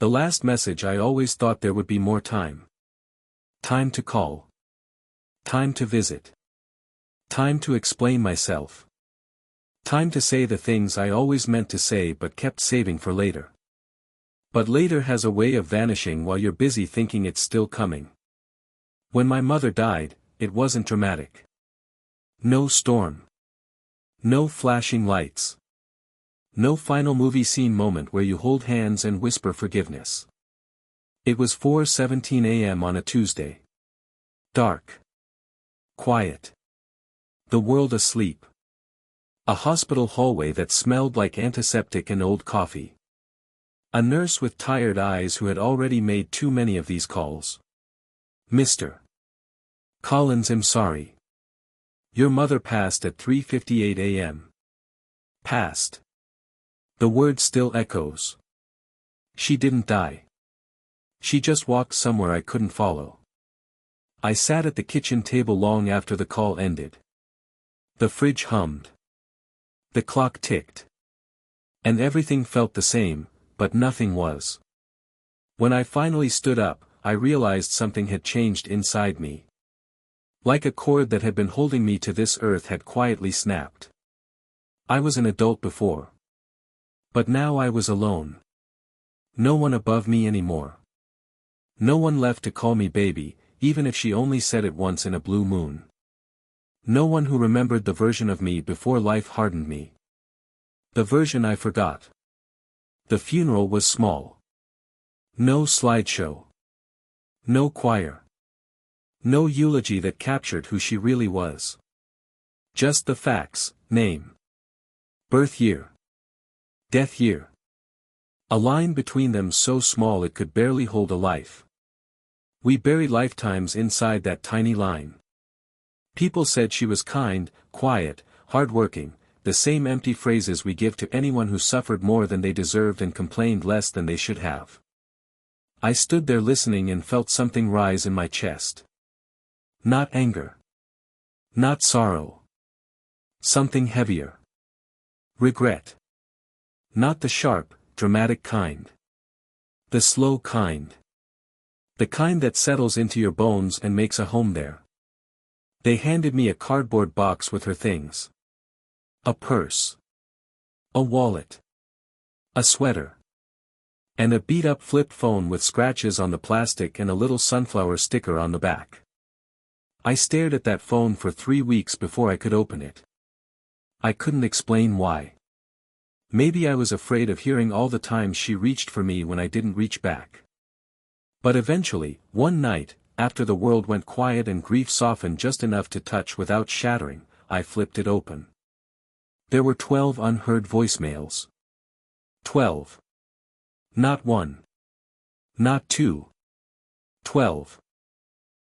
The last message. I always thought there would be more time. Time to call. Time to visit. Time to explain myself. Time to say the things I always meant to say but kept saving for later. But later has a way of vanishing while you're busy thinking it's still coming. When my mother died, it wasn't dramatic. No storm. No flashing lights. No final movie scene moment where you hold hands and whisper forgiveness. It was 4:17 a.m. on a Tuesday. Dark. Quiet. The world asleep. A hospital hallway that smelled like antiseptic and old coffee. A nurse with tired eyes who had already made too many of these calls. Mr. Collins, I'm sorry. Your mother passed at 3:58 a.m. Passed. The word still echoes. She didn't die. She just walked somewhere I couldn't follow. I sat at the kitchen table long after the call ended. The fridge hummed. The clock ticked. And everything felt the same, but nothing was. When I finally stood up, I realized something had changed inside me. Like a cord that had been holding me to this earth had quietly snapped. I was an adult before. But now I was alone. No one above me anymore. No one left to call me baby, even if she only said it once in a blue moon. No one who remembered the version of me before life hardened me. The version I forgot. The funeral was small. No slideshow. No choir. No eulogy that captured who she really was. Just the facts: name, birth year, death year. A line between them so small it could barely hold a life. We buried lifetimes inside that tiny line. People said she was kind, quiet, hardworking, the same empty phrases we give to anyone who suffered more than they deserved and complained less than they should have. I stood there listening and felt something rise in my chest. Not anger. Not sorrow. Something heavier. Regret. Not the sharp, dramatic kind. The slow kind. The kind that settles into your bones and makes a home there. They handed me a cardboard box with her things. A purse. A wallet. A sweater. And a beat-up flip phone with scratches on the plastic and a little sunflower sticker on the back. I stared at that phone for 3 weeks before I could open it. I couldn't explain why. Maybe I was afraid of hearing all the times she reached for me when I didn't reach back. But eventually, one night, after the world went quiet and grief softened just enough to touch without shattering, I flipped it open. There were 12 unheard voicemails. 12. Not 1. Not 2. 12.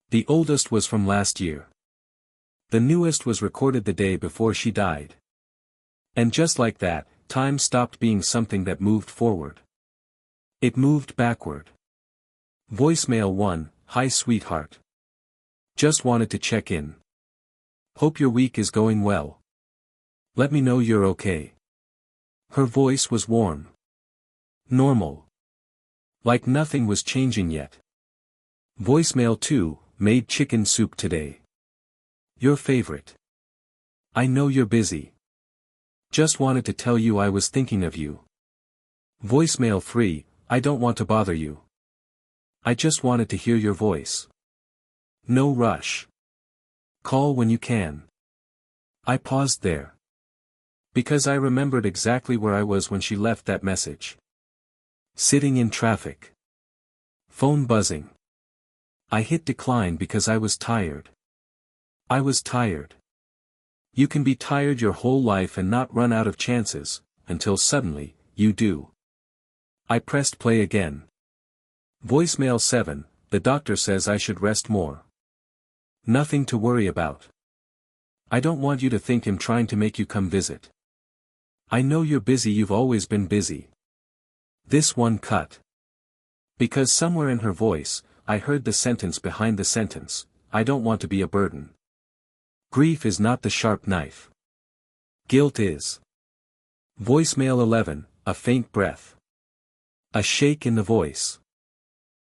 The oldest was from last year. The newest was recorded the day before she died. And just like that, time stopped being something that moved forward. It moved backward. Voicemail 1, Hi sweetheart. Just wanted to check in. Hope your week is going well. Let me know you're okay. Her voice was warm. Normal. Like nothing was changing yet. Voicemail 2, Made chicken soup today. Your favorite. I know you're busy. Just wanted to tell you I was thinking of you. Voicemail 3, I don't want to bother you. I just wanted to hear your voice. No rush. Call when you can. I paused there. Because I remembered exactly where I was when she left that message. Sitting in traffic. Phone buzzing. I hit decline because I was tired. I was tired. You can be tired your whole life and not run out of chances, until suddenly, you do. I pressed play again. Voicemail 7, the doctor says I should rest more. Nothing to worry about. I don't want you to think I'm trying to make you come visit. I know you're busy, you've always been busy. This one cut. Because somewhere in her voice, I heard the sentence behind the sentence, I don't want to be a burden. Grief is not the sharp knife. Guilt is. Voicemail 11, a faint breath. A shake in the voice.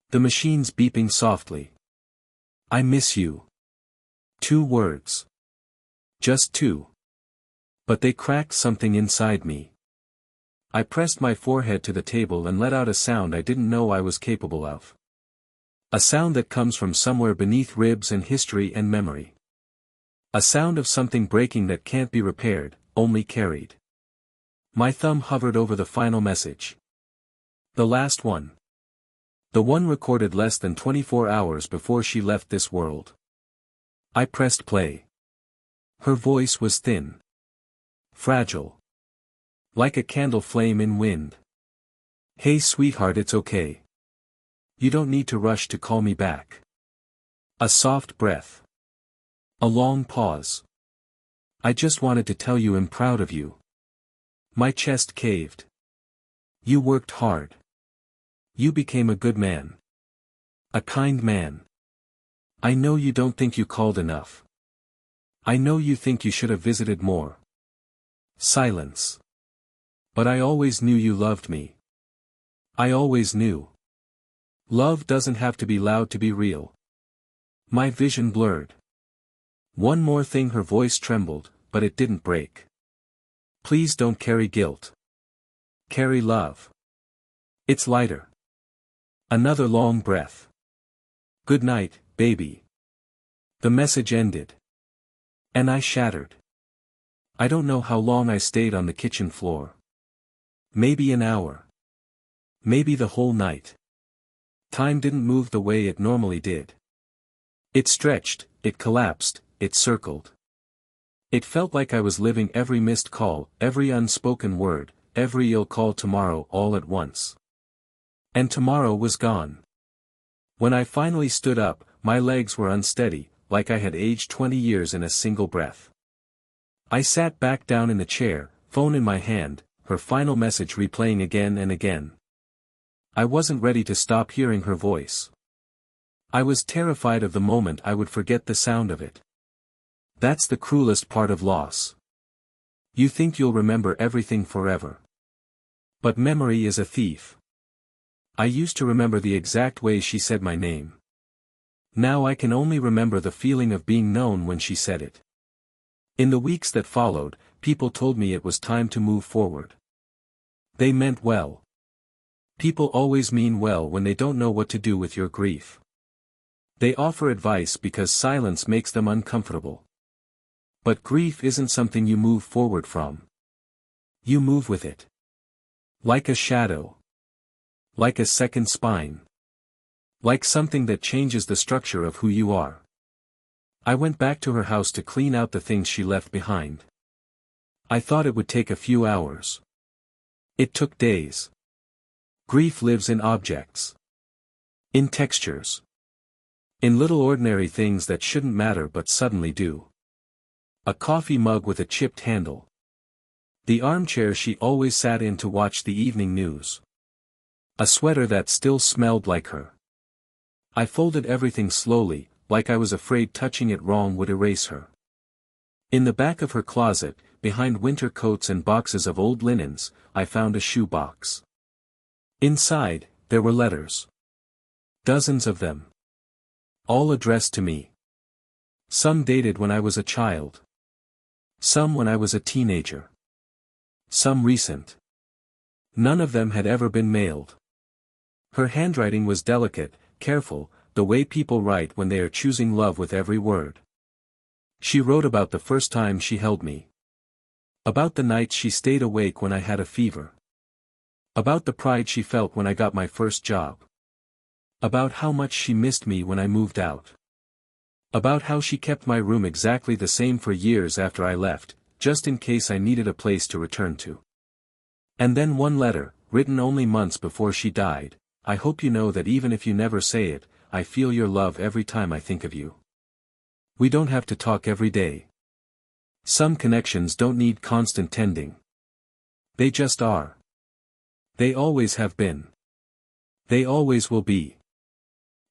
The machines beeping softly. I miss you. 2 words. Just 2. But they cracked something inside me. I pressed my forehead to the table and let out a sound I didn't know I was capable of. A sound that comes from somewhere beneath ribs and history and memory. A sound of something breaking that can't be repaired, only carried. My thumb hovered over the final message. The last one. The one recorded less than 24 hours before she left this world. I pressed play. Her voice was thin. Fragile. Like a candle flame in wind. Hey sweetheart, it's okay. You don't need to rush to call me back. A soft breath. A long pause. I just wanted to tell you I'm proud of you. My chest caved. You worked hard. You became a good man. A kind man. I know you don't think you called enough. I know you think you should have visited more. Silence. But I always knew you loved me. I always knew. Love doesn't have to be loud to be real. My vision blurred. One more thing, her voice trembled, but it didn't break. Please don't carry guilt. Carry love. It's lighter. Another long breath. Good night, baby. The message ended. And I shattered. I don't know how long I stayed on the kitchen floor. Maybe an hour. Maybe the whole night. Time didn't move the way it normally did. It stretched, it collapsed, it circled. It felt like I was living every missed call, every unspoken word, every ill call tomorrow all at once. And tomorrow was gone. When I finally stood up, my legs were unsteady, like I had aged 20 years in a single breath. I sat back down in the chair, phone in my hand, her final message replaying again and again. I wasn't ready to stop hearing her voice. I was terrified of the moment I would forget the sound of it. That's the cruelest part of loss. You think you'll remember everything forever. But memory is a thief. I used to remember the exact way she said my name. Now I can only remember the feeling of being known when she said it. In the weeks that followed, people told me it was time to move forward. They meant well. People always mean well when they don't know what to do with your grief. They offer advice because silence makes them uncomfortable. But grief isn't something you move forward from. You move with it. Like a shadow. Like a second spine. Like something that changes the structure of who you are. I went back to her house to clean out the things she left behind. I thought it would take a few hours. It took days. Grief lives in objects. In textures. In little ordinary things that shouldn't matter but suddenly do. A coffee mug with a chipped handle. The armchair she always sat in to watch the evening news. A sweater that still smelled like her. I folded everything slowly, like I was afraid touching it wrong would erase her. In the back of her closet, behind winter coats and boxes of old linens, I found a shoebox. Inside, there were letters. Dozens of them. All addressed to me. Some dated when I was a child. Some when I was a teenager. Some recent. None of them had ever been mailed. Her handwriting was delicate, careful, the way people write when they are choosing love with every word. She wrote about the first time she held me. About the nights she stayed awake when I had a fever. About the pride she felt when I got my first job. About how much she missed me when I moved out. About how she kept my room exactly the same for years after I left, just in case I needed a place to return to. And then one letter, written only months before she died: I hope you know that even if you never say it, I feel your love every time I think of you. We don't have to talk every day. Some connections don't need constant tending. They just are. They always have been. They always will be.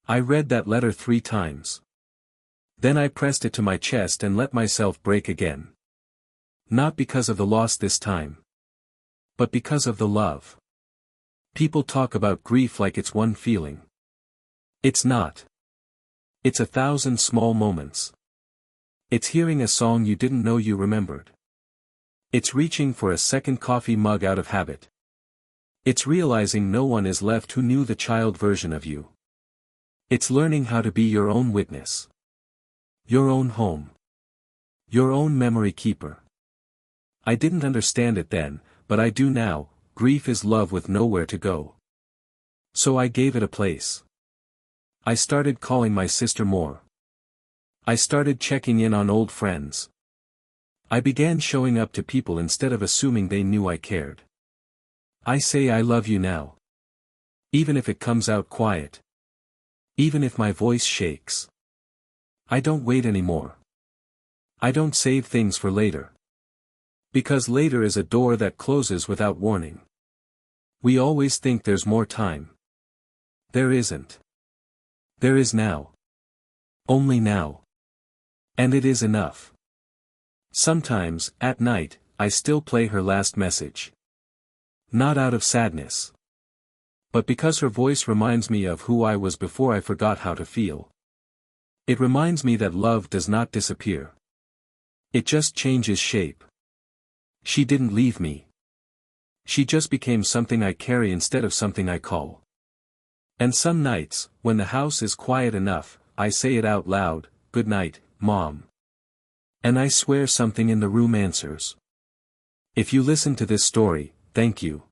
I read that letter 3 times. Then I pressed it to my chest and let myself break again. Not because of the loss this time. But because of the love. People talk about grief like it's one feeling. It's not. It's 1,000 small moments. It's hearing a song you didn't know you remembered. It's reaching for a second coffee mug out of habit. It's realizing no one is left who knew the child version of you. It's learning how to be your own witness. Your own home. Your own memory keeper. I didn't understand it then, but I do now. Grief is love with nowhere to go. So I gave it a place. I started calling my sister more. I started checking in on old friends. I began showing up to people instead of assuming they knew I cared. I say I love you now. Even if it comes out quiet. Even if my voice shakes. I don't wait anymore. I don't save things for later. Because later is a door that closes without warning. We always think there's more time. There isn't. There is now. Only now. And it is enough. Sometimes, at night, I still play her last message. Not out of sadness. But because her voice reminds me of who I was before I forgot how to feel. It reminds me that love does not disappear. It just changes shape. She didn't leave me. She just became something I carry instead of something I call. And some nights, when the house is quiet enough, I say it out loud, "Good night, Mom." And I swear something in the room answers. If you listen to this story, thank you.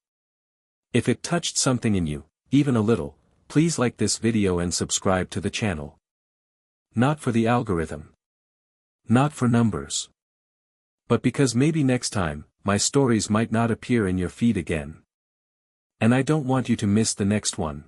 If it touched something in you, even a little, please like this video and subscribe to the channel. Not for the algorithm. Not for numbers. But because maybe next time, my stories might not appear in your feed again. And I don't want you to miss the next one.